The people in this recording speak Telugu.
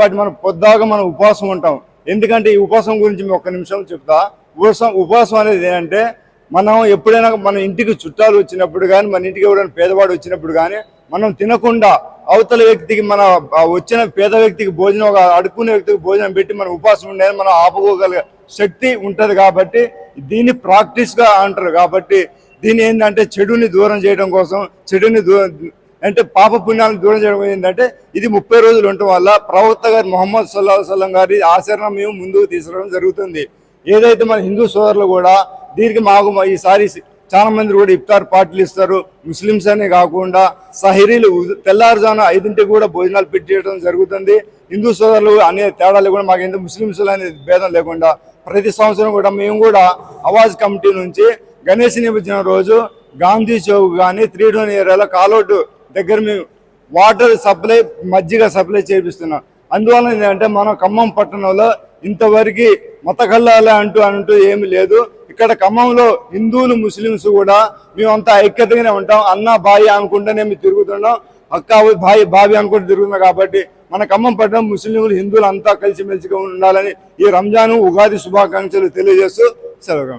వాటి మనం పొద్దాగా మనం ఉపవాసం ఉంటాం. ఎందుకంటే ఈ ఉపవాసం గురించి మేము ఒక్క నిమిషం చెప్తా. ఉపవాసం అనేది ఏంటంటే మనం ఎప్పుడైనా మన ఇంటికి చుట్టాలు వచ్చినప్పుడు కానీ, మన ఇంటికి ఎవరైనా పేదవాడు వచ్చినప్పుడు కానీ మనం తినకుండా అవతల వ్యక్తికి మన వచ్చిన పేద వ్యక్తికి భోజనం, అడుక్కునే వ్యక్తికి భోజనం పెట్టి మనం ఉపవాసం ఉండేది మనం ఆపుకోగలిగే శక్తి ఉంటుంది. కాబట్టి దీన్ని ప్రాక్టీస్గా అంటారు. కాబట్టి దీని ఏంటంటే చెడుని దూరం చేయడం కోసం, చెడుని అంటే పాప పుణ్యాలను దూరం చేయడం ఏంటంటే ఇది 30 రోజులు ఉండటం వల్ల ప్రవక్త గారు ముహమ్మద్ సల్లల్లాహు అలైహి వసల్లం గారి ఆచరణ మేము ముందుకు తీసుకురావడం జరుగుతుంది. ఏదైతే మన హిందూ సోదరులు కూడా దీనికి మాకు ఈసారి చాలా మంది కూడా ఇఫ్తార్ పార్టీలు ఇస్తారు. ముస్లిమ్స్ అనే కాకుండా సహరీలు తెల్లారుజామున 5ంటికి కూడా భోజనాలు పెట్టేయడం జరుగుతుంది. హిందూ సోదరులు అనే తేడాలు కూడా మాకు ఎందుకు ముస్లిమ్స్లో అనేది భేదం లేకుండా ప్రతి సంవత్సరం కూడా మేము కూడా అవాజ్ కమిటీ నుంచి గణేష్ నిమజ్జనం రోజు గాంధీ చౌక్ కానీ 3 టౌన్ ఏరియాలో కాలౌట్ దగ్గర మేము వాటర్ సప్లై, మజ్జిగ సప్లై చేపిస్తున్నాం. అందువల్ల ఏంటంటే మనం ఖమ్మం పట్టణంలో ఇంతవరకు మత కల్లాలే అంటూ ఏమి లేదు. ఇక్కడ ఖమ్మంలో హిందువులు ముస్లిమ్స్ కూడా మేమంతా ఐక్యతగానే ఉంటాం. అన్న బాయి అనుకుంటేనే మేము తిరుగుతున్నాం, అక్క బావి అనుకుంటూ తిరుగుతున్నాం. కాబట్టి మన ఖమ్మం పట్టణం ముస్లింలు హిందువులు అంతా కలిసిమెలిసిగా ఉండాలని ఈ రంజాను ఉగాది శుభాకాంక్షలు తెలియజేస్తూ సెలవు.